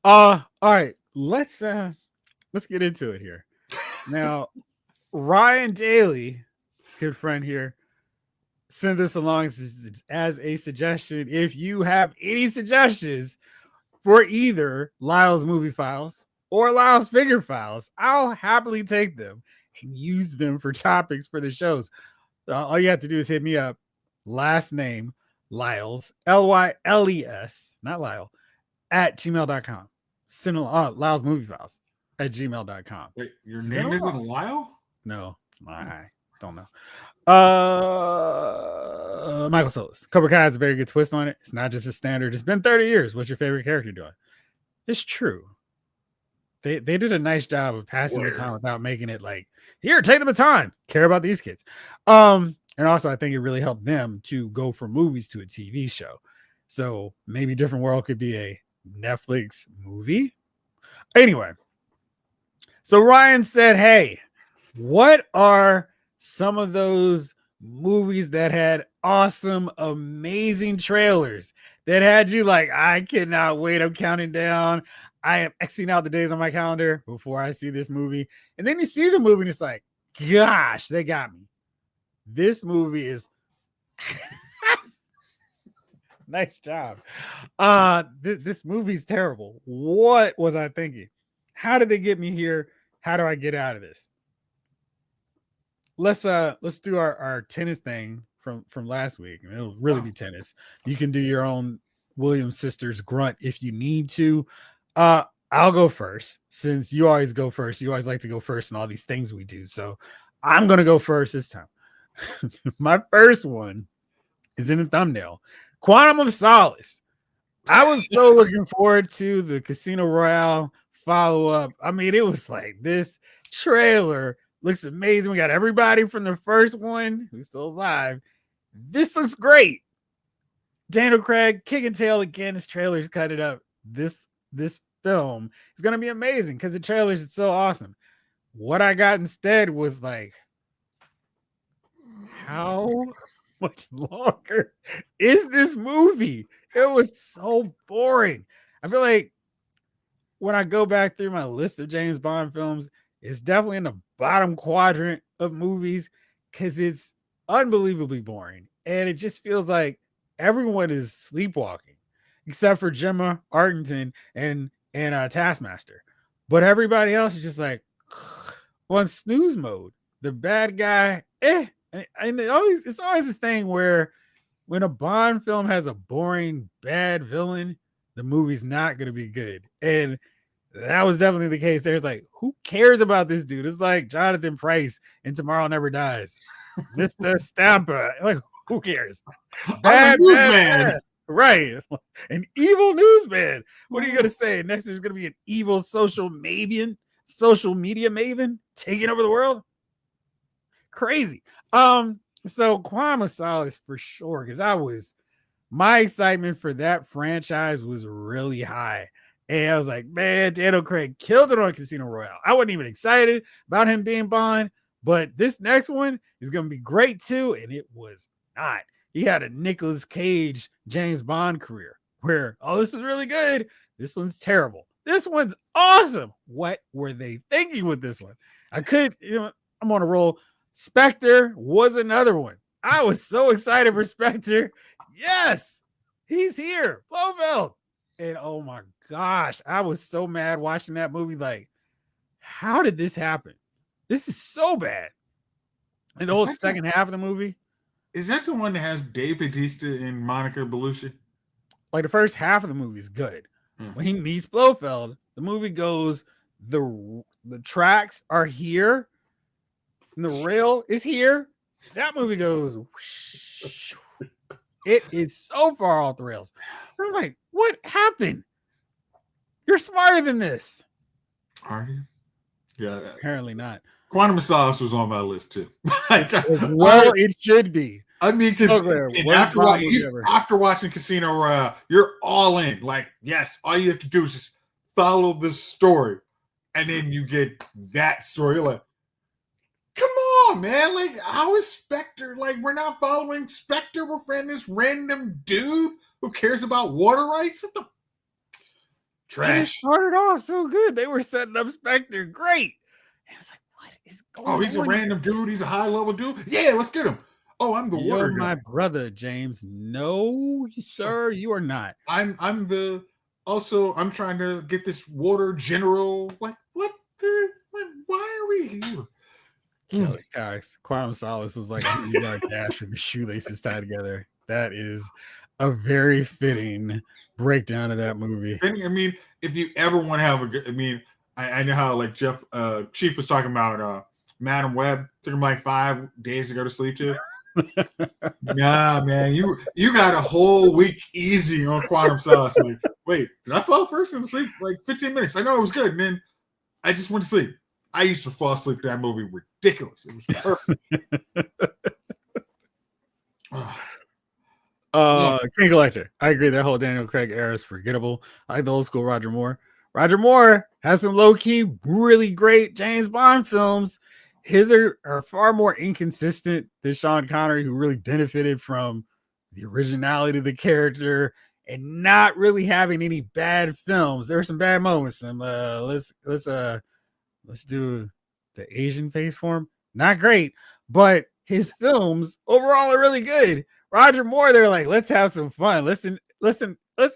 All right. Let's get into it here. Now, Ryan Daly, good friend here, send this along as a suggestion. If you have any suggestions for either Lyle's movie files or Lyle's figure files, I'll happily take them and use them for topics for the shows. All you have to do is hit me up. Last name Lyles, Lyles, not Lyle, at gmail.com. Send Lyle's movie files at gmail.com. Wait, your Send name them isn't along. Lyle? No, I don't know. Michael Solis. Cobra Kai has a very good twist on it. It's not just a standard. It's been 30 years. What's your favorite character doing? It's true. They did a nice job of passing the baton without making it like, here, take the baton. Care about these kids. And also I think it really helped them to go from movies to a TV show. So maybe Different World could be a Netflix movie. Anyway, so Ryan said, hey, what are some of those movies that had awesome, amazing trailers that had you like, I cannot wait. I'm counting down. I am Xing out the days on my calendar before I see this movie. And then you see the movie and it's like, gosh, they got me. This movie is nice job. This movie's terrible. What was I thinking? How did they get me here? How do I get out of this? Let's do our tennis thing from last week. It'll really be tennis. You can do your own Williams sisters grunt if you need to. I'll go first since you always go first. You always like to go first in all these things we do. So I'm gonna go first this time. My first one is in the thumbnail. Quantum of Solace. I was so looking forward to the Casino Royale follow-up. I mean, it was like this trailer looks amazing. We got everybody from the first one who's still alive. This looks great. Daniel Craig kicking tail again. His trailers cut it up. This film is gonna be amazing because the trailers are so awesome. What I got instead was like, how much longer is this movie? It was so boring. I feel like when I go back through my list of James Bond films, it's definitely in the bottom quadrant of movies because it's unbelievably boring. And it just feels like everyone is sleepwalking except for Gemma Arterton and Taskmaster. But everybody else is just like on snooze mode. The bad guy, and it's always this thing where when a Bond film has a boring, bad villain, the movie's not going to be good. And that was definitely the case. There's like, who cares about this dude? It's like Jonathan Pryce in Tomorrow Never Dies. Mr. Stamper. Like, who cares? Bad newsman. Right. An evil newsman. What are you going to say? Next, there's going to be an evil social media maven taking over the world? Crazy. So Quantum of Solace for sure, because my excitement for that franchise was really high. And I was like, man, Daniel Craig killed it on Casino Royale. I wasn't even excited about him being Bond, but this next one is going to be great too. And it was not. He had a Nicolas Cage James Bond career where, oh, this is really good. This one's terrible. This one's awesome. What were they thinking with this one? I'm on a roll. Spectre was another one. I was so excited for Spectre. Yes, he's here. Blofeld. And oh my gosh, I was so mad watching that movie. Like, how did this happen? This is so bad. And the whole second half of the movie. Is that the one that has Dave Bautista and Monica Bellucci? Like the first half of the movie is good. When he meets Blofeld, the movie goes, the tracks are here. And the rail is here. That movie goes, whoosh. It is so far off the rails. I'm like, what happened? You're smarter than this. Are you? Yeah. Apparently not. Quantum of Solace was on my list too. It should be. I mean, because after watching Casino Royale, you're all in. Like, yes, all you have to do is just follow this story. And then you get that story. You're like, come on, man. Like, how is Spectre? Like, we're not following Spectre. We're friending this random dude who cares about water rights. Trash. It started off so good. They were setting up Spectre. Great. And it's like, what is going on? Oh, he's a random dude. He's a high level dude. Yeah, let's get him. Oh, I'm the You're water guy. my brother, James. No, sir, you are not. I'm the also I'm trying to get this water general. Like what the why are we here? Kelly Cox, Quantum Solace was like $100 cash with the shoelaces tied together. That is a very fitting breakdown of that movie. I mean, if you ever want to have a good, I mean, I know how like Chief was talking about Madam Web. Took him like 5 days to go to sleep to. Nah, man, you got a whole week easy on Quantum Solace. Like, wait, did I fall first in sleep? Like 15 minutes. I know it was good, and then I just went to sleep. I used to fall asleep to that movie. Ridiculous. It was perfect. King Collector. I agree. That whole Daniel Craig era is forgettable. I like the old school Roger Moore. Roger Moore has some low key, really great James Bond films. His are far more inconsistent than Sean Connery, who really benefited from the originality of the character and not really having any bad films. There were some bad moments. Some let's do the Asian face for him. Not great, but his films overall are really good. Roger Moore, they're like, let's have some fun. Listen, let's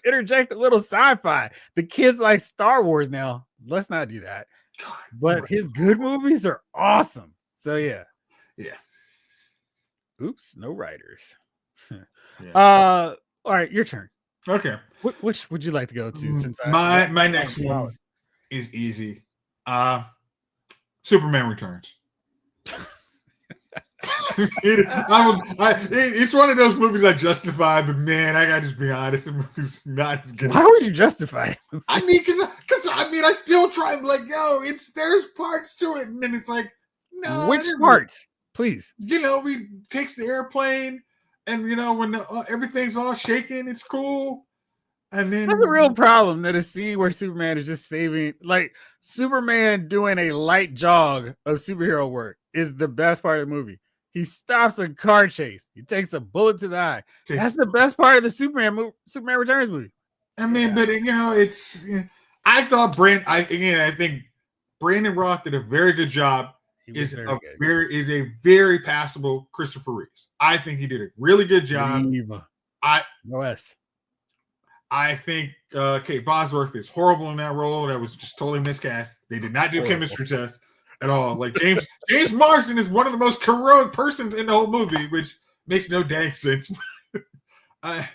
interject a little sci-fi. The kids like Star Wars now. Let's not do that. God, but his good movies are awesome. So yeah. Oops, no writers. All right, your turn. Okay. Which would you like to go to? Since my next one is easy. Superman Returns. It's one of those movies I justify, but man, I gotta just be honest, the movie's not as good. Why would you justify it? I mean, because I still try and like, yo, there's parts to it, and then it's like, no, which parts, please? You know, we takes the airplane, and you know when everything's all shaking, it's cool. And then that's a real problem. That a scene where Superman is just saving, like Superman doing a light jog of superhero work, is the best part of the movie. He stops a car chase. He takes a bullet to the eye. That's the best part of the Superman Returns movie. I mean, but you know, it's. I thought I think Brandon Roth did a very good job. Is a very passable Christopher Reeves. I think he did a really good job. I think Kate Bosworth is horrible in that role. That was just totally miscast. They did not do chemistry test at all. Like James Marsden is one of the most heroic persons in the whole movie, which makes no dang sense. That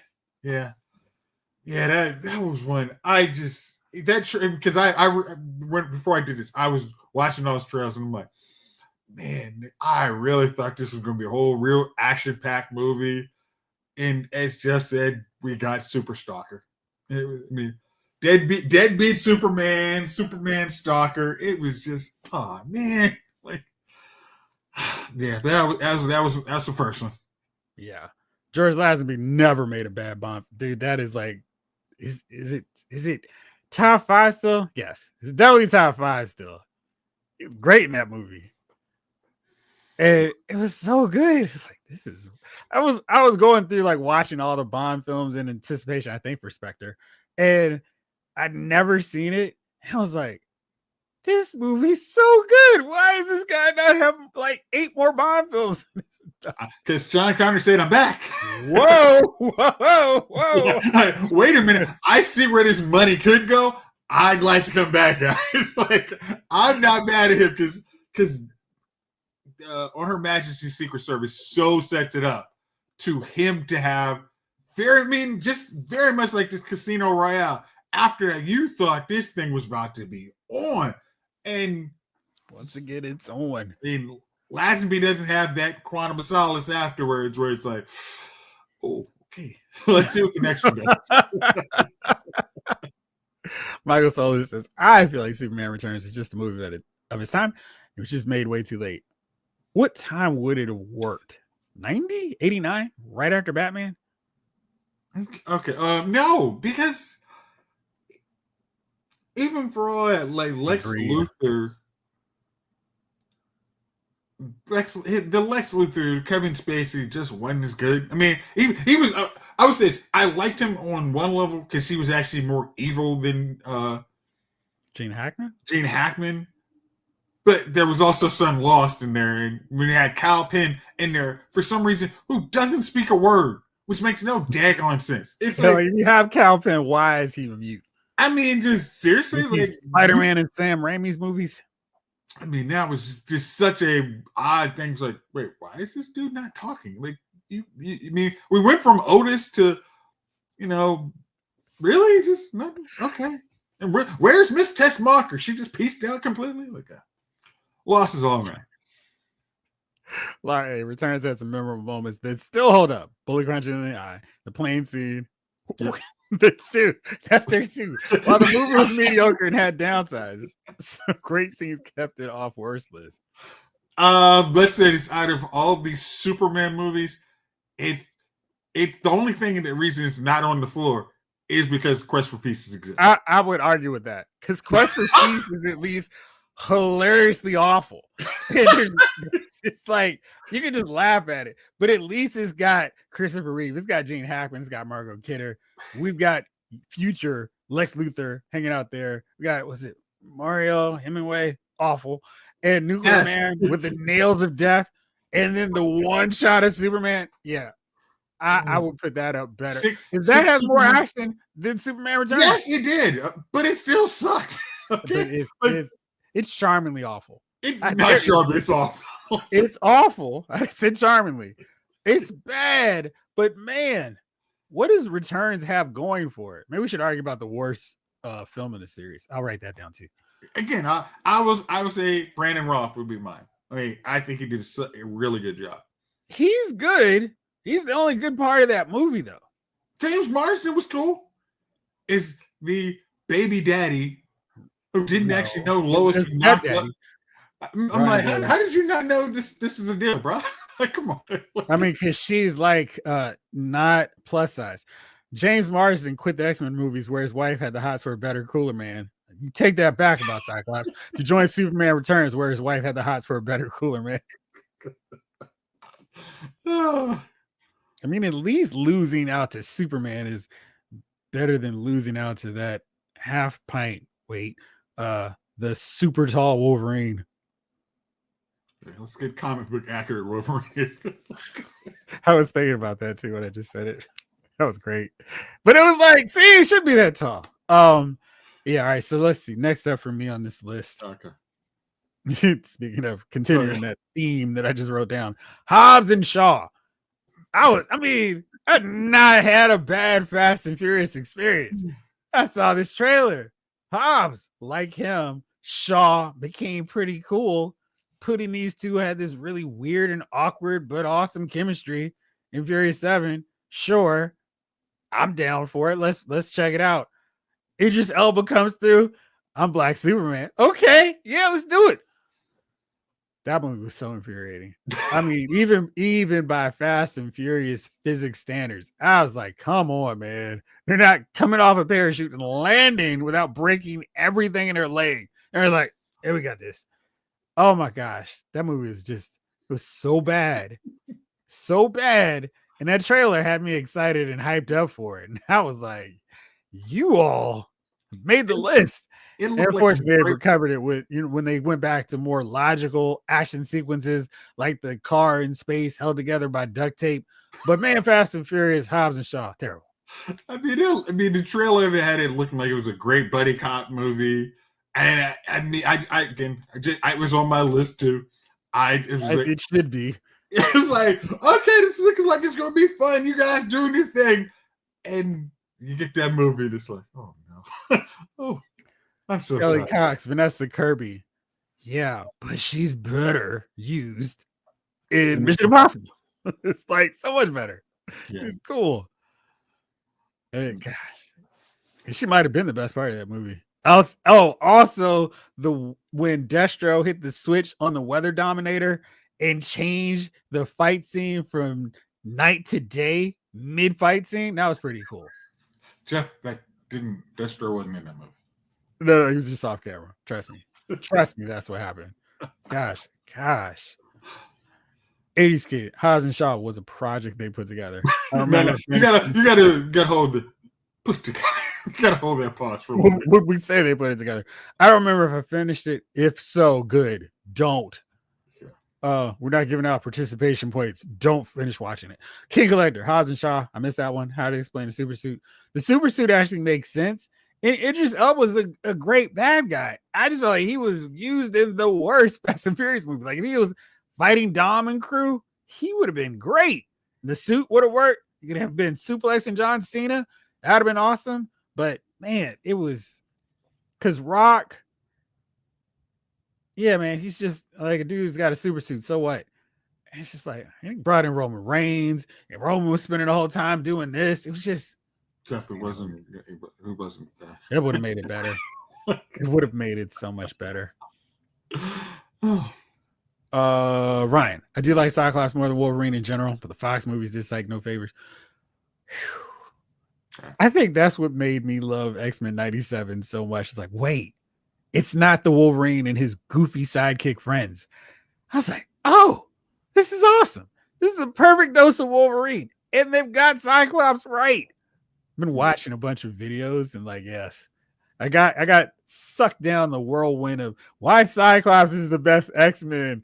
was one. I just because I went before I did this, I was watching those trails and I'm like, man, I really thought this was going to be a whole real action-packed movie. And as Jeff said, we got Super Stalker. Deadbeat Superman Stalker. It was just, oh man, like, yeah, that's the first one. Yeah, George Lazenby never made a bad Bond, dude. That is like, is it top 5 still? Yes, it's definitely top 5 still. He was great in that movie. And it was so good. It's like, this is. I was going through like watching all the Bond films in anticipation, I think, for Spectre, and I'd never seen it. And I was like, this movie's so good. Why does this guy not have like 8 more Bond films? Because John Connor said, "I'm back." Whoa! Wait a minute. I see where this money could go. I'd like to come back, guys. Like, I'm not mad at him because. On Her Majesty's Secret Service so sets it up to him to have just very much like this Casino Royale. After that, you thought this thing was about to be on, and once again, it's on. I mean, Lazenby doesn't have that Quantum of Solace afterwards, where it's like, oh, okay, let's see what the next one does. Michael Solis says, I feel like Superman Returns is just a movie of its time. It was just made way too late. What time would it have worked? 90? 89? Right after Batman? Okay. No, because even for all that, like Lex Luthor, Kevin Spacey just wasn't as good. I mean, he was I would say this, I liked him on one level because he was actually more evil than Gene Hackman. Gene Hackman. But there was also some Lost in there, and when you had Kyle Penn in there for some reason, who doesn't speak a word, which makes no daggone sense. It's like you have Kyle Penn. Why is he mute? I mean, just seriously, like Spider-Man and Sam Raimi's movies. I mean, that was just such a odd thing. It's like, wait, why is this dude not talking? Like, I mean, we went from Otis to, really just nothing. Okay, and where's Miss Tess Marker? She just pieced out completely. Like, losses all around. Like, Returns had some memorable moments that still hold up. Bullet crunching in the eye, the plane scene. Yep. The two. That's their two. While the movie was mediocre and had downsides, some great scenes kept it off worst list. Let's say this: out of all these Superman movies, it's the only thing the reason it's not on the floor is because Quest for Peace exists. I would argue with that because Quest for Peace is at least hilariously awful. It's like you can just laugh at it, but at least it's got Christopher Reeve, it's got Gene Hackman, it's got Margot Kidder, we've got future Lex Luthor hanging out there. We got Mario Hemingway, awful, and Nuclear Man with the nails of death, and then the one shot of Superman. Yeah, I would put that up better. If that has more action than Superman Returns. Yes, it did, but it still sucked. Okay? It's charmingly awful. It's not charmingly, it's awful. It's awful. I said charmingly. It's bad, but man, what does Returns have going for it? Maybe we should argue about the worst film in the series. I'll write that down too. Again, I would say Brandon Routh would be mine. I mean, I think he did a really good job. He's good. He's the only good part of that movie, though. James Marsden was cool. Is the baby daddy who didn't actually know Lois knocked up. I'm like, how did you not know this is a deal, bro? Like, come on. I mean, because she's like not plus size. James Marsden quit the X-Men movies where his wife had the hots for a better, cooler man. You take that back about Cyclops to join Superman Returns where his wife had the hots for a better, cooler man. I mean, at least losing out to Superman is better than losing out to that half pint weight, the super tall Wolverine. Yeah, let's get comic book accurate Wolverine. I was thinking about that too when I just said it. That was great. But it was like, see, it should be that tall. Yeah, all right. So let's see. Next up for me on this list. Okay. Speaking of continuing that theme that I just wrote down, Hobbs and Shaw. I'd not had a bad Fast and Furious experience. I saw this trailer. Hobbs, like him, Shaw became pretty cool. Putting these two had this really weird and awkward but awesome chemistry in Furious 7. Sure, I'm down for it. Let's check it out. Idris Elba comes through. I'm Black Superman. Okay, yeah, let's do it. That movie was so infuriating. I mean, even by Fast and Furious physics standards, I was like, come on, man. They're not coming off a parachute and landing without breaking everything in their leg. And they're like, hey, we got this. Oh my gosh. That movie it was so bad. So bad. And that trailer had me excited and hyped up for it. And I was like, you all made the list. And of course, they recovered it with when they went back to more logical action sequences, like the car in space held together by duct tape. But man, Fast and Furious, Hobbs and Shaw, terrible. I mean, the trailer had it looking like it was a great buddy cop movie, and I was on my list too. It should be. It was like, okay, this is looking like it's gonna be fun. You guys doing your thing, and you get that movie, and it's like, oh no, oh. I'm so Kelly sorry. Cox, Vanessa Kirby. Yeah, but she's better used in Mission Impossible. It's like so much better. Yeah. It's cool. And gosh, she might have been the best part of that movie. Also when Destro hit the switch on the Weather Dominator and changed the fight scene from night to day mid-fight scene, that was pretty cool. Jeff, Destro wasn't in that movie. No, he was just off camera. Trust me. That's what happened. Gosh. 80s kid, Hobbs and Shaw was a project they put together. I remember you gotta get hold of put together. You gotta hold that pause for a moment. What we say they put it together. I don't remember if I finished it. If so, good. Don't. We're not giving out participation points. Don't finish watching it. King Collector, Hobbs and Shaw. I missed that one. How to explain the super suit? The super suit actually makes sense. And Idris Elba was a great bad guy. I just felt like he was used in the worst Fast and Furious movie. Like if he was fighting Dom and crew, he would have been great. The suit would have worked. You could have been suplexing John Cena. That would have been awesome. But man, it was because Rock. Yeah, man, he's just like a dude who's got a super suit. So what? And it's just like he brought in Roman Reigns, and Roman was spending the whole time doing this. It was just. Except it wasn't. It would have made it better. It would have made it so much better. Ryan, I do like Cyclops more than Wolverine in general, but the Fox movies did like no favors. I think that's what made me love X-Men 97 so much. It's like, wait, it's not the Wolverine and his goofy sidekick friends. I was like, oh, this is awesome. This is the perfect dose of Wolverine. And they've got Cyclops right. I've been watching a bunch of videos and like, yes, I got sucked down the whirlwind of why Cyclops is the best X-Men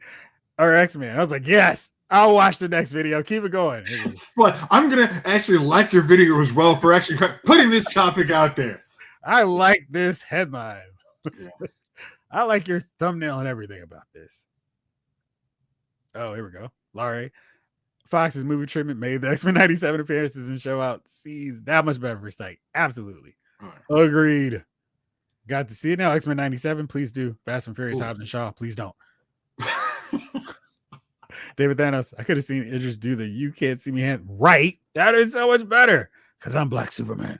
or X-Men. I was like, yes, I'll watch the next video. Keep it going. But I'm gonna actually like your video as well for actually putting this topic out there. I like this headline. Yeah. I like your thumbnail and everything about this. Oh, here we go. Laurie. Fox's movie treatment made the X-Men 97 appearances and show out sees that much better for sight. Absolutely. Right. Agreed. Got to see it now. X-Men 97, please do. Fast and Furious, Hobbs and Shaw, please don't. David Thanos, I could have seen Idris do the "you can't see me" hand. Right. That is so much better. Because I'm Black Superman.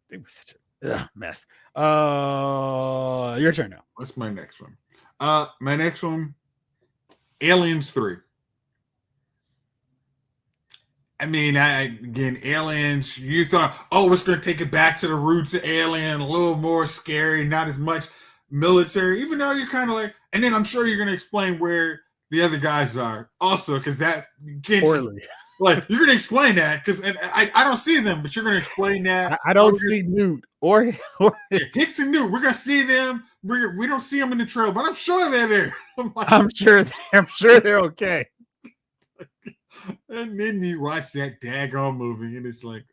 It was such a mess. Your turn now. What's my next one? My next one, Aliens 3. I mean, again, Aliens, you thought, oh, it's going to take it back to the roots of Alien, a little more scary, not as much military, even though you're kind of like, and then I'm sure you're going to explain where the other guys are also, because that, you can't, like, you're going to explain that, because I don't see them, but you're going to explain that. I don't see Newt or Hicks and Newt. We're going to see them. We don't see them in the trail, but I'm sure they're there. I'm sure they're okay. And then you watch that daggone movie, and it's like,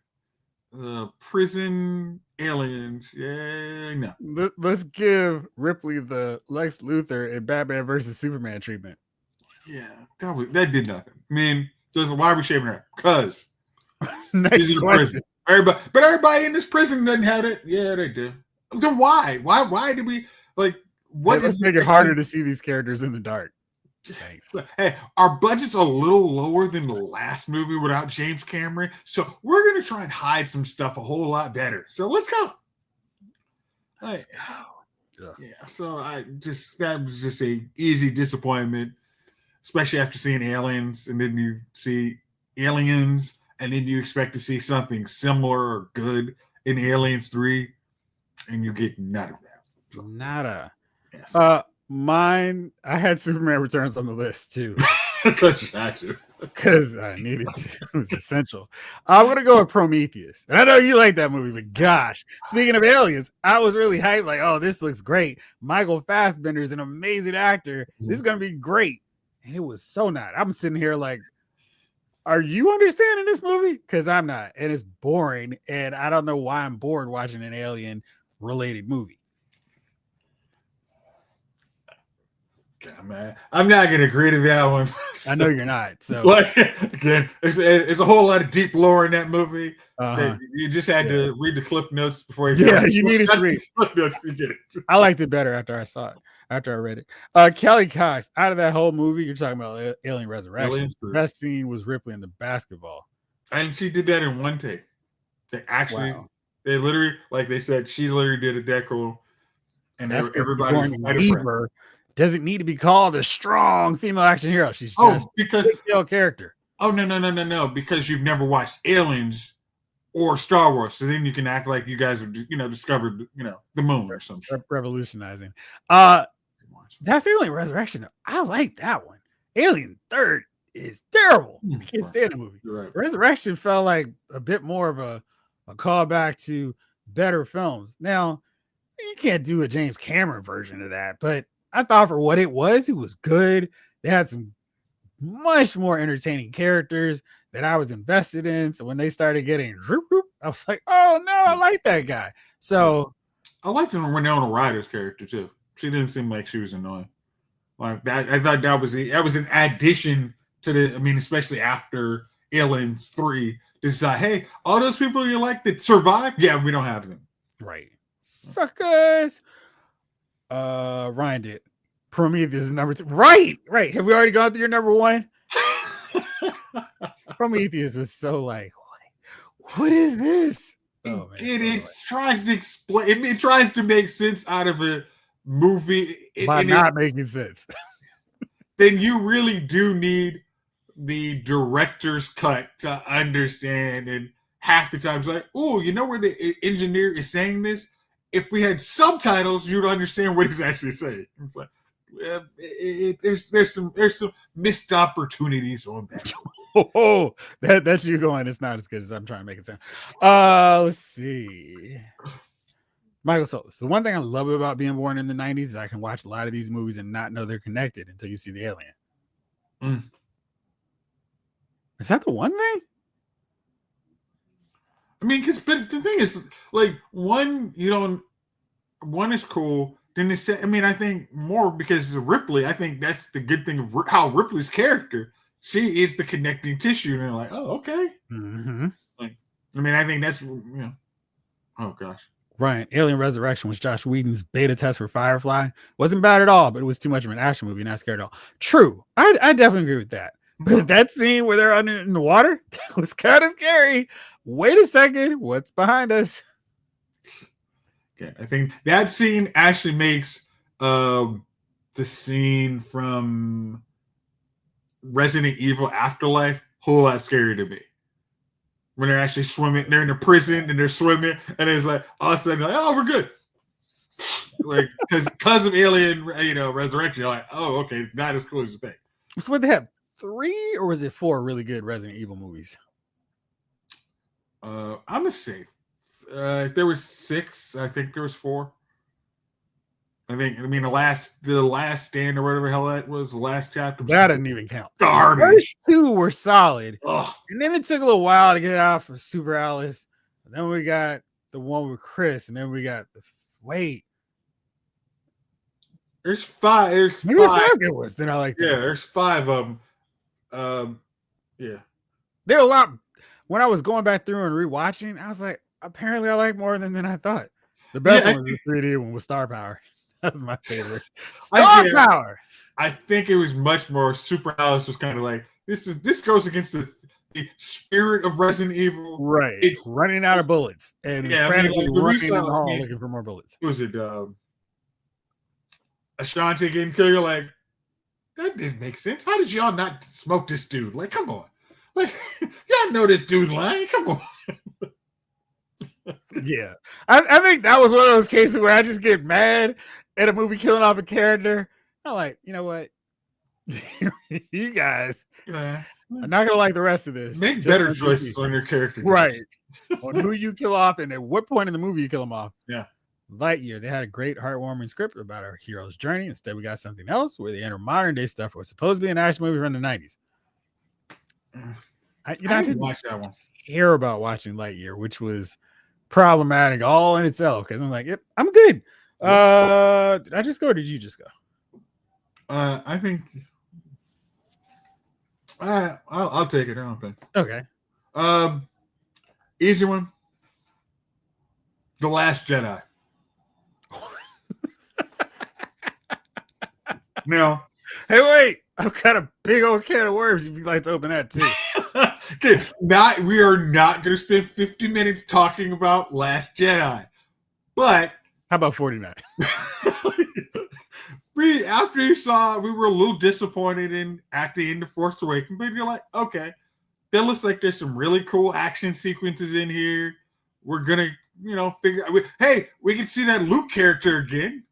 prison aliens. Yeah, no. Let's give Ripley the Lex Luthor and Batman versus Superman treatment. Yeah, that did nothing. I mean, why are we shaving her? Because next question. Everybody in this prison doesn't have it. Yeah, they do. So why? Why did we like? What let's make it harder to see these characters in the dark. Thanks. Hey, our budget's a little lower than the last movie without James Cameron, so we're gonna try and hide some stuff a whole lot better. So let's go. Let's go. Yeah. So that was just a easy disappointment, especially after seeing Aliens, and then you see Aliens, and then you expect to see something similar or good in Aliens 3, and you get none of that. So, nada. Yes. Mine, I had Superman Returns on the list too. Because I needed to. It was essential. I'm going to go with Prometheus. And I know you like that movie, but gosh, speaking of aliens, I was really hyped. Like, oh, this looks great. Michael Fassbender is an amazing actor. This is going to be great. And it was so not. I'm sitting here like, are you understanding this movie? Because I'm not. And it's boring. And I don't know why I'm bored watching an alien-related movie. Man, I'm not gonna agree to that one. I know you're not. So like, again, there's a whole lot of deep lore in that movie. You just had to read the cliff notes before you. Yeah, you needed to read. Cliff notes, you get it. I liked it better after I saw it. After I read it. Kelly Cox, out of that whole movie, you're talking about Alien Resurrection. The best scene was Ripley in the basketball, and she did that in one take. They literally, like they said, she literally did a deco, and everybody's Weaver doesn't need to be called a strong female action hero. She's just because a character. Oh no! Because you've never watched Aliens or Star Wars, so then you can act like you guys have, discovered, the moon or something. Revolutionizing. That's Alien Resurrection. I like that one. Alien Third is terrible. I can't Right. stand the movie. You're right. Resurrection felt like a bit more of a callback to better films. Now, you can't do a James Cameron version of that, but I thought for what it was good. They had some much more entertaining characters that I was invested in. So when they started getting, I was like, oh no, I like that guy. So I liked Winona Ryder's character too. She didn't seem like she was annoying. Like that, I thought that was an addition to the. I mean, especially after Aliens 3, decide, hey, all those people you like that survived, yeah, we don't have them. Right, suckers. Ryan did. Prometheus is number 2. Right. Have we already gone through your number 1? Prometheus was so like, what is this? Oh, man, it tries to explain. It tries to make sense out of a movie by not making sense. Then you really do need the director's cut to understand. And half the time it's like, oh, you know where the engineer is saying this? If we had subtitles, you'd understand what he's actually saying. It's like, there's some missed opportunities on that. Oh, that's you going. It's not as good as I'm trying to make it sound. Let's see. Michael Solis. The one thing I love about being born in the 90s is I can watch a lot of these movies and not know they're connected until you see the alien. Is that the one thing? I mean, but the thing is, like, one is cool. Then I think more because of Ripley. I think that's the good thing of how Ripley's character. She is the connecting tissue, and they're like, oh, okay. Mm-hmm. Like, I mean, I think that's oh gosh. Ryan, Alien Resurrection was Josh Whedon's beta test for Firefly. Wasn't bad at all, but it was too much of an action movie, not scared at all. True. I definitely agree with that. But that scene where they're under in the water, that was kind of scary. Wait a second. What's behind us? Okay, I think that scene actually makes the scene from Resident Evil Afterlife a whole lot scarier to me. When they're actually swimming, they're in a prison and they're swimming, and it's like all of a sudden, like, oh, we're good. Like because of Alien, Resurrection, you're like, oh, okay, it's not as cool as you think. So what, they have 3 or was it 4 really good Resident Evil movies? I'm gonna say if there was 6, I think there was 4. I mean the last stand or whatever the hell that was, the last chapter. That didn't even count. Garbage. The first 2 were solid. Ugh. And then it took a little while to get out for Super Alice. And then we got the one with Chris, and then we got There's 5. There's maybe 5. It's good ones. Then I like that. Yeah, there's 5 of them. Yeah. There are a lot. When I was going back through and rewatching, I was like, apparently I like more than I thought. The best one was the 3D one with Star Power. That's my favorite. Star Power. I think it was much more. Super Alice was kind of like, this goes against the spirit of Resident Evil. Right. It's running out of bullets and frantically running in the hall looking for more bullets. Was it Ashanti getting killed? You're like, that didn't make sense. How did y'all not smoke this dude? Like, come on. Like, y'all know this dude lying. Come on. Yeah. I think that was one of those cases where I just get mad at a movie killing off a character. I'm like, you know what? You guys are not going to like the rest of this. Make better choices on your character. Right. On who you kill off and at what point in the movie you kill them off. Yeah. Lightyear, they had a great heartwarming script about our hero's journey. Instead, we got something else where they enter modern day stuff. It was supposed to be an action movie from the 90s. I didn't watch that one. Care about watching Lightyear, which was problematic all in itself, because I'm like, yep, I'm good. Did I just go or did you just go? I think I'll take it. I don't think. Okay. Easy one. The Last Jedi. Now, hey, wait! I've got a big old can of worms. If you'd like to open that too. Okay, we are not going to spend 50 minutes talking about Last Jedi, but how about 49? After you saw, we were a little disappointed in at the end of Force Awakens, but you're like, okay, that looks like there's some really cool action sequences in here. We're gonna, figure out. Hey, we can see that Luke character again.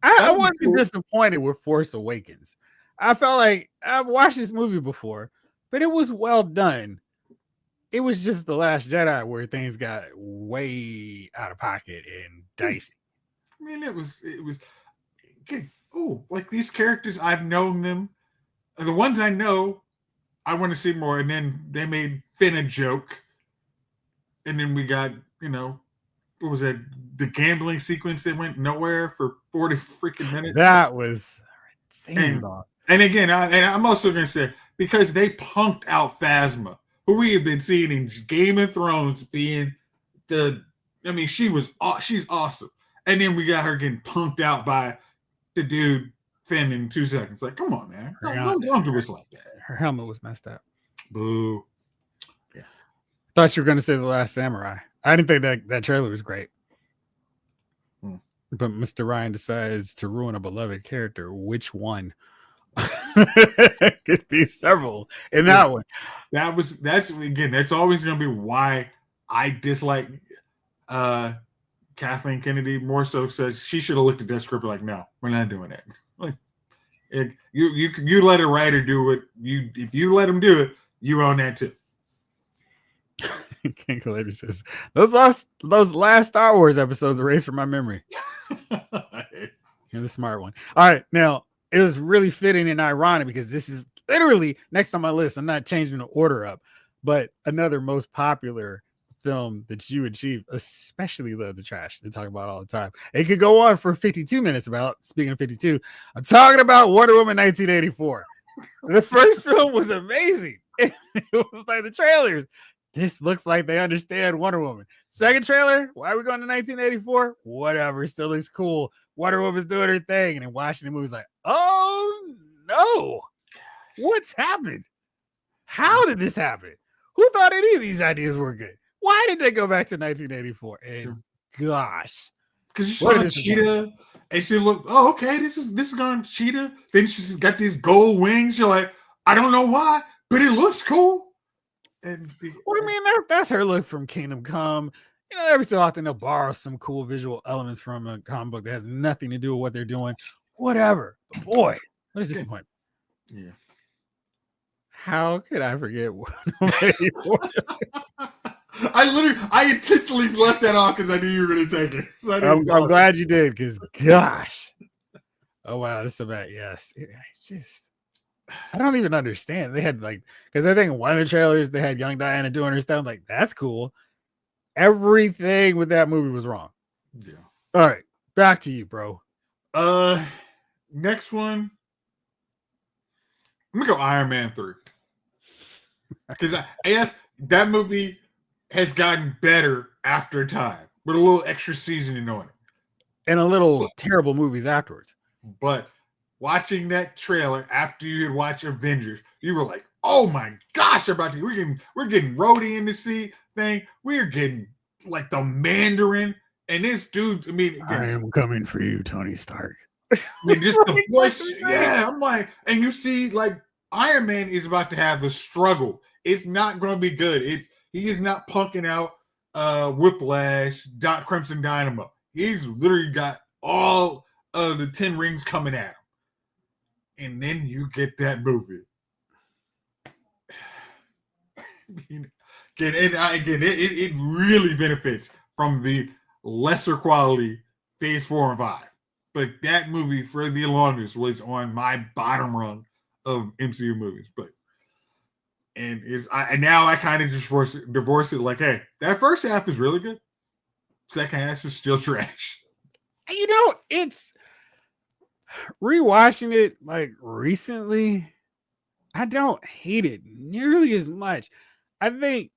I wasn't disappointed with Force Awakens. I felt like I've watched this movie before, but it was well done. It was just The Last Jedi where things got way out of pocket and dicey. I mean, it was like these characters, I've known them. The ones I know, I want to see more. And then they made Finn a joke, and then we got what was that? The gambling sequence that went nowhere for 40 freaking minutes. That was insane. And again, I'm also going to say, because they punked out Phasma, who we have been seeing in Game of Thrones being she's awesome. And then we got her getting punked out by the dude Finn in 2 seconds. Like, come on, man. Don't do us like that. Her helmet was messed up. Boo. Yeah. Thought you were going to say The Last Samurai. I didn't think that trailer was great. But Mr. Ryan decides to ruin a beloved character. Which one? Could be several in that one. That's always going to be why I dislike Kathleen Kennedy. More so says she should have looked at that script like, no, we're not doing that. Like, you let a writer do it. If you let him do it, you own that too. King Later says those last Star Wars episodes erased from my memory. You're the smart one. All right, now it was really fitting and ironic because this is literally next on my list. I'm not changing the order up, but another most popular film that you achieved, especially Love the Trash, to talk about all the time. It could go on for 52 minutes about, speaking of 52, I'm talking about Wonder Woman 1984. The first film was amazing. It was like the trailers. This looks like they understand Wonder Woman. Second trailer, why are we going to 1984? Whatever, still looks cool. Wonder Woman's doing her thing. And then watching the movie's like, oh no, what's happened? How did this happen? Who thought any of these ideas were good? Why did they go back to 1984? And gosh, because you saw Cheetah and she looked, oh, okay, this is going Cheetah. Then she's got these gold wings. You're like, I don't know why, but it looks cool. And well, I mean, that's her look from Kingdom Come. You know, every so often they'll borrow some cool visual elements from a comic book that has nothing to do with what they're doing. Whatever. But boy, what a disappointment. Yeah. How could I forget? I intentionally left that off because I knew you were going to take it. So I'm glad you did, because gosh. Oh, wow. This is about, yes. It's just, I don't even understand. They had because I think in one of the trailers, they had young Diana doing her stuff. I'm like, that's cool. Everything with that movie was wrong. Yeah. All right. Back to you, bro. Next one. I'm going to go Iron Man 3. Because I guess that movie has gotten better after time with a little extra seasoning on it. And a little terrible movies afterwards. But watching that trailer after you had watched Avengers, you were like, "Oh my gosh, we're getting Rhodey in the seat thing. We're getting like the Mandarin and this dude. I mean, again, I am coming for you, Tony Stark." I mean, just the voice. Yeah, I'm like, and you see, like Iron Man is about to have a struggle. It's not going to be good. He is not punking out Whiplash, Crimson Dynamo. He's literally got all of the 10 rings coming at him. And then you get that movie. It really benefits from the lesser quality Phase 4 and 5. But that movie, for the longest, was on my bottom rung of MCU movies. Now I kind of just divorce it. Like, hey, that first half is really good. Second half is still trash. You know, it's rewatching it like recently. I don't hate it nearly as much. I think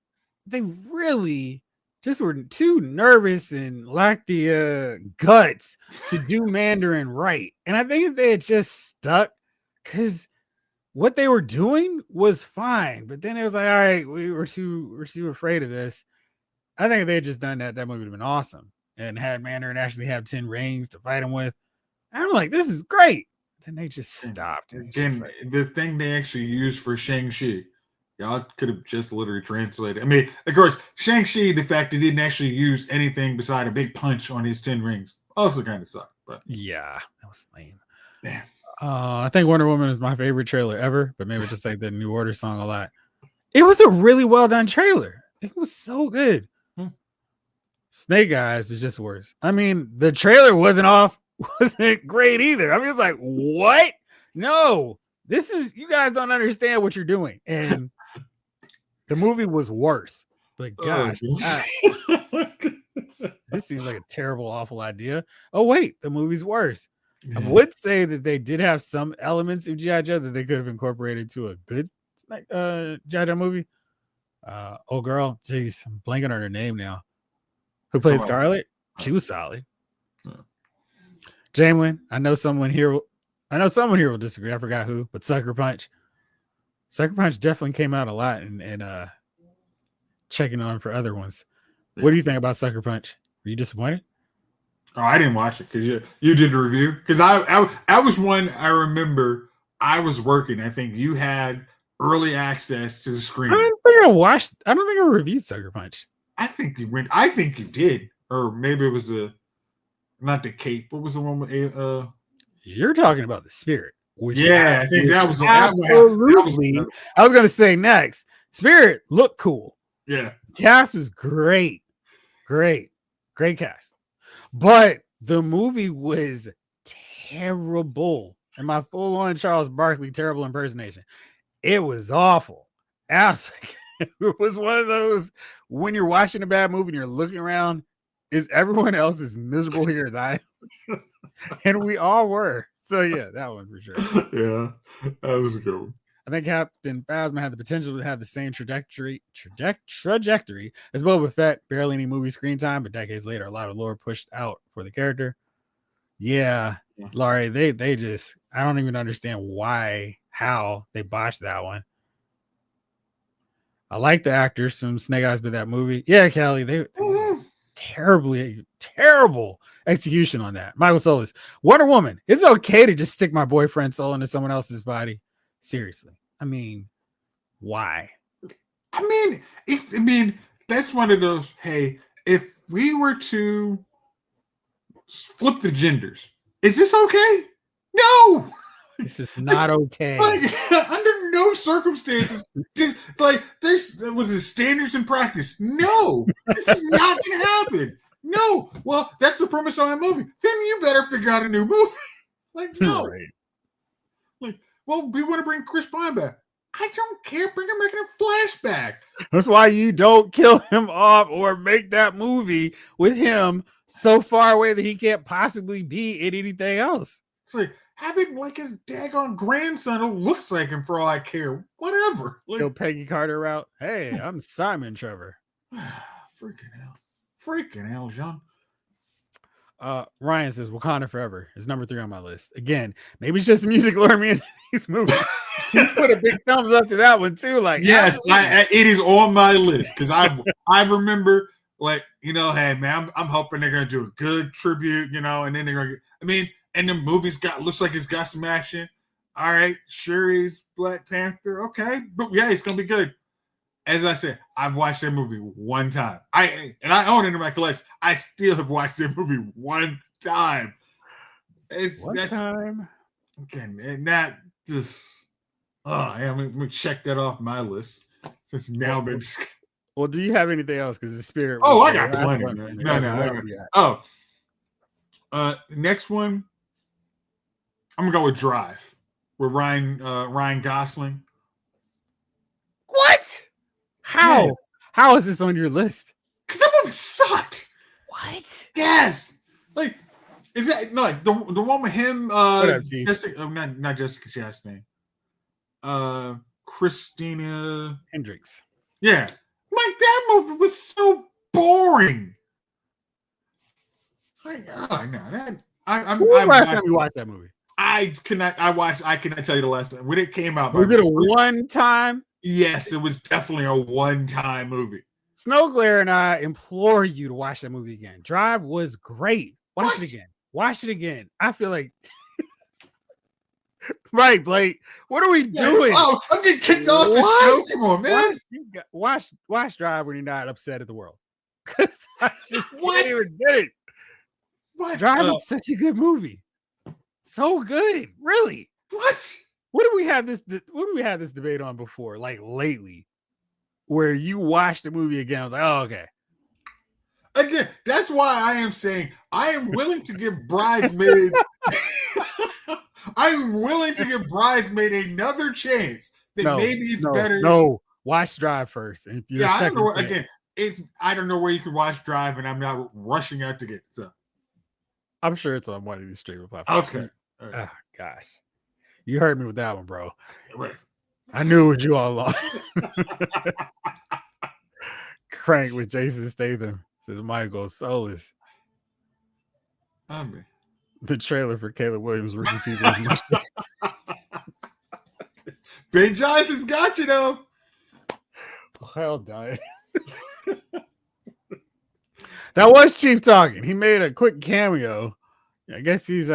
they really just were too nervous and lacked the guts to do Mandarin right. And I think if they had just stuck, because what they were doing was fine, but then it was like, all right, we're too afraid of this. I think if they had just done that movie would have been awesome and had Mandarin actually have 10 rings to fight him with. I'm like, this is great. Then they just stopped. Again, the thing they actually used for Shang-Chi, y'all could have just literally translated. I mean, of course, Shang-Chi, the fact they didn't actually use anything beside a big punch on his 10 rings also kind of sucked. But yeah, that was lame. Yeah. I think Wonder Woman is my favorite trailer ever, but maybe just like the New Order song a lot. It was a really well done trailer. It was so good. Snake Eyes was just worse. I mean, the trailer wasn't great either. I mean, it's like, what? No, you guys don't understand what you're doing. And the movie was worse. But gosh, this seems like a terrible, awful idea. Oh, wait, the movie's worse. Yeah. I would say that they did have some elements of G.I. Joe that they could have incorporated to a good G.I. Joe movie. Oh, girl, jeez, I'm blanking on her name now. Who played Scarlet? She was solid. Jamelin, I know someone here will disagree. I forgot who, but Sucker Punch. Sucker Punch definitely came out a lot and checking on for other ones. Yeah. What do you think about Sucker Punch? Were you disappointed? Oh, I didn't watch it because you did a review. Because I was one I remember I was working. I think you had early access to the screen. I don't think I reviewed Sucker Punch. I think you went. I think you did, or maybe it was not the Cape. What was the one with You're talking about the Spirit. I think that was absolutely. I was gonna say next. Spirit looked cool. Yeah, cast was great cast, but the movie was terrible. And my full-on Charles Barkley terrible impersonation. It was awful. I was like, it was one of those when you're watching a bad movie and you're looking around, is everyone else as miserable here as I am? And we all were. So yeah, that one for sure. Yeah, that was a good one. I think Captain Phasma had the potential to have the same trajectory as Boba Fett. Barely any movie screen time, but decades later, a lot of lore pushed out for the character. Yeah. Laurie, they just, I don't even understand how they botched that one. I like the actors from Snake Eyes, but that movie, yeah, Kelly, they terrible execution on that. Michael Solis, Wonder Woman. It's okay to just stick my boyfriend's soul into someone else's body. Seriously, I mean, why? I mean, that's one of those. Hey, if we were to flip the genders, is this okay? No. This is not okay. Like, under no circumstances, was it standards in practice? No, this is not gonna happen. No. Well, that's the premise of my movie. Then you better figure out a new movie. Like, no. Right. Like, well, we want to bring Chris Pine back. I don't care. Bring him back in a flashback. That's why you don't kill him off or make that movie with him so far away that he can't possibly be in anything else. It's like, have it like his daggone grandson who looks like him for all I care. Whatever. Like, go Peggy Carter route. Hey, I'm Simon Trevor. Freaking hell, John. Ryan says Wakanda Forever is number 3 on my list. Again, maybe it's just the music luring me into these movies. Put a big thumbs up to that one too. Like, yes, it is on my list because I remember, like, hey man, I'm hoping they're gonna do a good tribute, and then they're gonna get, and the movie's looks like it's got some action. All right, sure, he's Black Panther. Okay, but yeah, it's gonna be good. As I said, I've watched that movie one time. I own it in my collection. I still have watched that movie one time. One time. Again, and that just I'm gonna check that off my list since now been. Well, do you have anything else? Because the Spirit. Oh, I got plenty. No. Next one. I'm gonna go with Drive with Ryan Gosling. What? How? Yeah. How is this on your list? Because that movie sucked. What? Yes. Like, is that like the one with him? Jessica, not Jessica Chastain. Christina Hendricks. Yeah. Like, that movie was so boring. When was the last time you watched that movie? I cannot tell you the last time when it came out. Was it a one time? Yes, it was definitely a one-time movie. Snowglare and I implore you to watch that movie again. Drive was great. Watch it again. I feel like right, Blake. What are we doing? Oh, I'm getting kicked off the show. Come on, man. Watch Drive when you're not upset at the world. Because I just can't even get it. What? Drive is such a good movie. So good, really. What? What did we have this? What did we have this debate on before? Like lately, where you watched the movie again? I was like, oh, okay. Again, that's why I am saying I am willing to give Bridesmaid. I'm willing to give Bridesmaid another chance. That maybe it's better. No, watch Drive first. And Yeah, I don't know. Again, I don't know where you can watch Drive, and I'm not rushing out to get it. So I'm sure it's on one of these streaming platforms. Okay. Right. Oh gosh, you heard me with that one, bro. Right. I knew it was you all along. Crank with Jason Statham, says Michael Solis. The trailer for Caleb Williams' rookie season. Ben Johnson's got you though. Well done. That was Chief talking. He made a quick cameo. I guess he's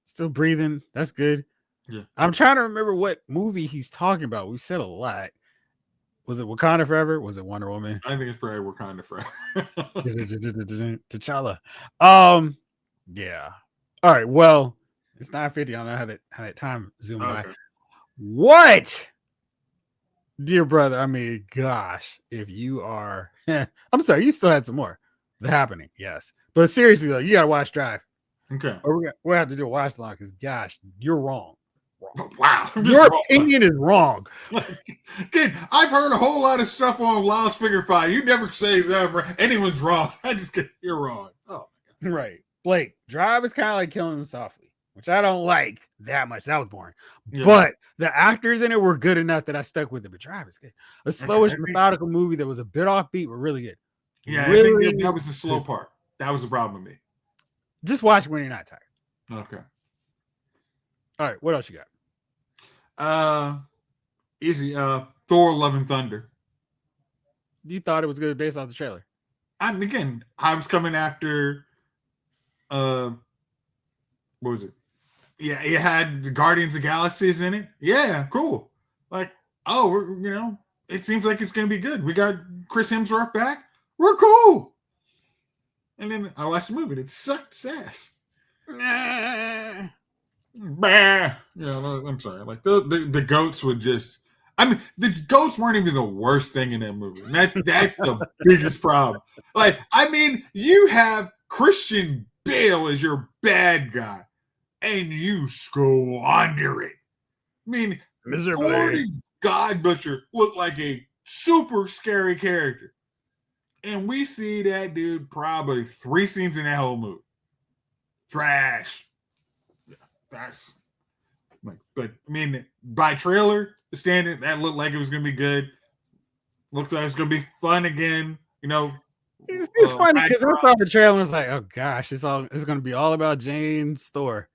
still breathing. That's good. Yeah. I'm trying to remember what movie he's talking about. We said a lot. Was it Wakanda Forever? Was it Wonder Woman? I think it's probably Wakanda Forever. T'Challa. Yeah. All right. Well, it's 9:50. I don't know how that time zoomed by. What? Dear brother, I mean, gosh, if you are, I'm sorry, you still had some more. The Happening, yes. But seriously, though, you got to watch Drive. Okay. Or we'll have to do a watch along because, gosh, you're wrong. Wow. Your opinion is wrong. Kid, I've heard a whole lot of stuff on Lost Figure Fight. You never say that anyone's wrong. I just get you're wrong. Oh, my God. Right. Blake, Drive is kind of like Killing Him Softly, which I don't like that much. That was boring. Yeah. But the actors in it were good enough that I stuck with it. But Drive is good. A slowish, methodical movie that was a bit offbeat, but really good. Yeah, really, I think that was the slow part. That was the problem with me. Just watch it when you're not tired. Okay. All right. What else you got? Easy. Thor: Love and Thunder. You thought it was good based off the trailer? I was coming after. What was it? Yeah, it had the Guardians of Galaxies in it. Yeah, cool. Like, it seems like it's gonna be good. We got Chris Hemsworth back. We're cool. And then I watched the movie and it sucked ass. Bah. I'm sorry. Like the goats would just. I mean, the goats weren't even the worst thing in that movie. And that's the biggest problem. Like, I mean, you have Christian Bale as your bad guy, and you squander it. I mean, miserably. God Butcher looked like a super scary character. And we see that dude probably 3 scenes in that whole movie. Trash. Yeah, that's like, but I mean, by trailer, the standard, that looked like it was gonna be good. Looked like it was gonna be fun again. It's funny because I thought the trailer was like, oh gosh, it's gonna be all about Jane's Thor.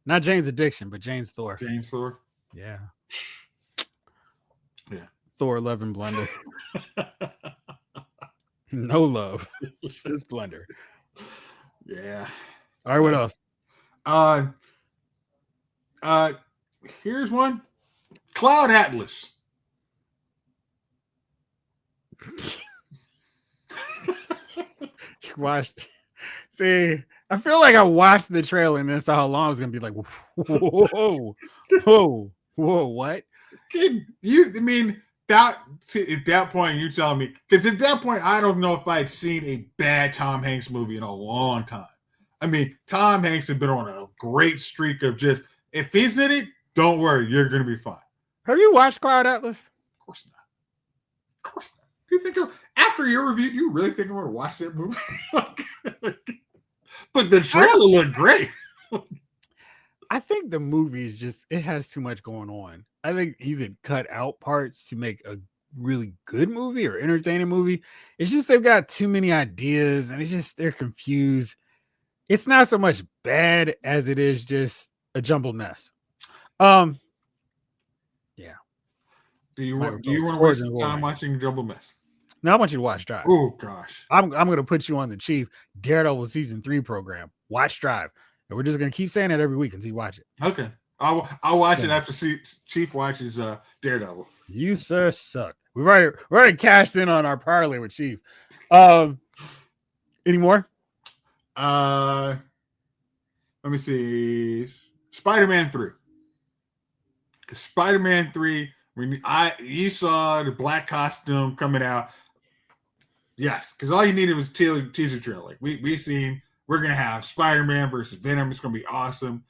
Not Jane's addiction, but Jane's Thor. Jane's Thor. Yeah. Yeah. Thor, Love and Blunder. No love. Just blunder. Yeah. All right, what else? Here's one. Cloud Atlas. You watched. See, I feel like I watched the trailer and then saw how long it was gonna be. Like, whoa, what? At that point, you tell me, because at that point, I don't know if I'd seen a bad Tom Hanks movie in a long time. I mean, Tom Hanks had been on a great streak of just, if he's in it, don't worry, you're going to be fine. Have you watched Cloud Atlas? Of course not. Of course not. You think after your review, you really think I'm going to watch that movie? But the trailer looked great. I think the movie is just, it has too much going on. I think you could cut out parts to make a really good movie or entertaining movie. It's just they've got too many ideas and they're confused. It's not so much bad as it is just a jumbled mess. Yeah. Do you want to waste some time watching Jumbled Mess? No, I want you to watch Drive. Oh gosh. I'm going to put you on the Chief Daredevil season 3 program. Watch Drive. And we're just going to keep saying it every week until you watch it. Okay. I'll watch it after Chief watches Daredevil. You sir suck. We've already cashed in on our parlay with Chief. Any more? Let me see. Spider-Man 3. Spider-Man 3, when you saw the black costume coming out, yes, because all you needed was teaser trailer. Like we seen we're gonna have Spider-Man versus Venom. It's gonna be awesome,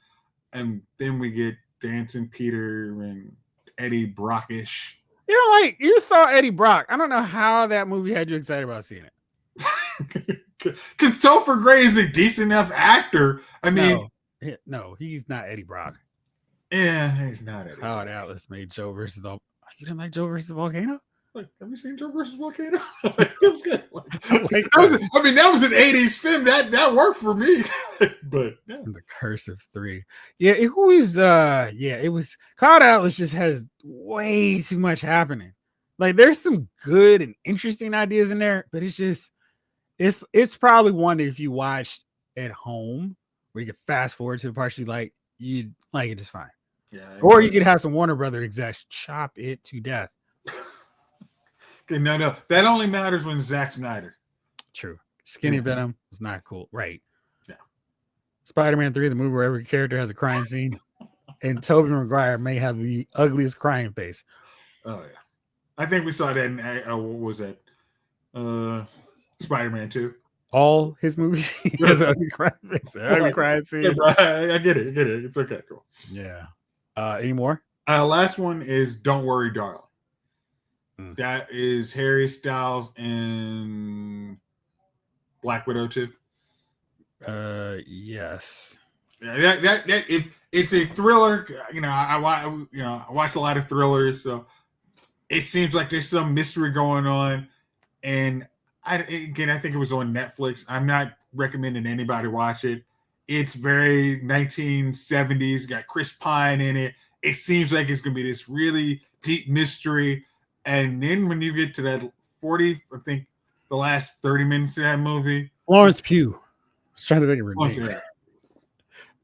and then we get Dancing Peter and Eddie Brockish. Yeah, like you saw Eddie Brock. I don't know how that movie had you excited about seeing it. Because Topher Grace is a decent enough actor. I mean, no, he's not Eddie Brock. Yeah, he's not Eddie. Cloud Atlas made Joe versus the. You didn't like Joe versus the Volcano? Like, have you seen Joe versus Volcano? That was good. That was an '80s film. That worked for me. But yeah. The Curse of 3. Yeah, it was. It was. Cloud Atlas just has way too much happening. Like, there's some good and interesting ideas in there, but it's just, it's probably one that if you watched at home, where you could fast forward to the parts you like, you'd like it just fine. Yeah. Or you could have some Warner Brother execs chop it to death. Okay, no. That only matters when Zack Snyder. True. Skinny Venom was not cool. Right. Yeah. Spider-Man 3, the movie where every character has a crying scene. And Tobey Maguire may have the ugliest crying face. Oh, yeah. I think we saw that in, what was that? Spider-Man 2. All his movies, he has ugly crying face. Ugly crying scene. I get it. It's okay. Cool. Yeah. Any more? Last one is Don't Worry, Darling. That is Harry Styles and Black Widow 2. Yes. Yeah, that if it's a thriller, I watch a lot of thrillers, so it seems like there's some mystery going on. And I think it was on Netflix. I'm not recommending anybody watch it. It's very 1970s. Got Chris Pine in it. It seems like it's gonna be this really deep mystery. And then when you get to that 40, I think the last 30 minutes of that movie. Florence Pugh. I was trying to think of her name.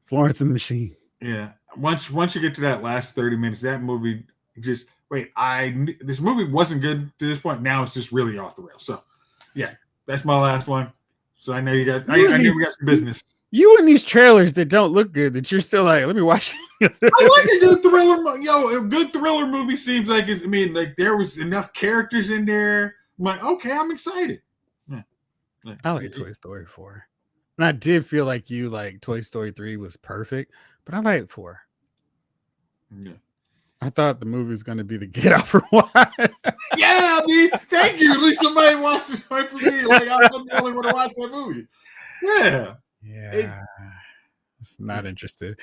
Florence and the Machine. Yeah. Once you get to that last 30 minutes, that movie just this movie wasn't good to this point. Now it's just really off the rails. So yeah, that's my last one. So I know you got I knew we got some business. You and these trailers that don't look good, that you're still like, let me watch it. I like a good thriller. A good thriller movie seems like there was enough characters in there. I'm like, okay, I'm excited. Yeah. I like Toy Story 4. And I did feel like you like Toy Story 3 was perfect, but I like 4. Yeah. I thought the movie was going to be the Get Out for one. Yeah, thank you. At least somebody watched it for me. Like, I'm the only one to watch that movie. Yeah. Yeah. It's not interested.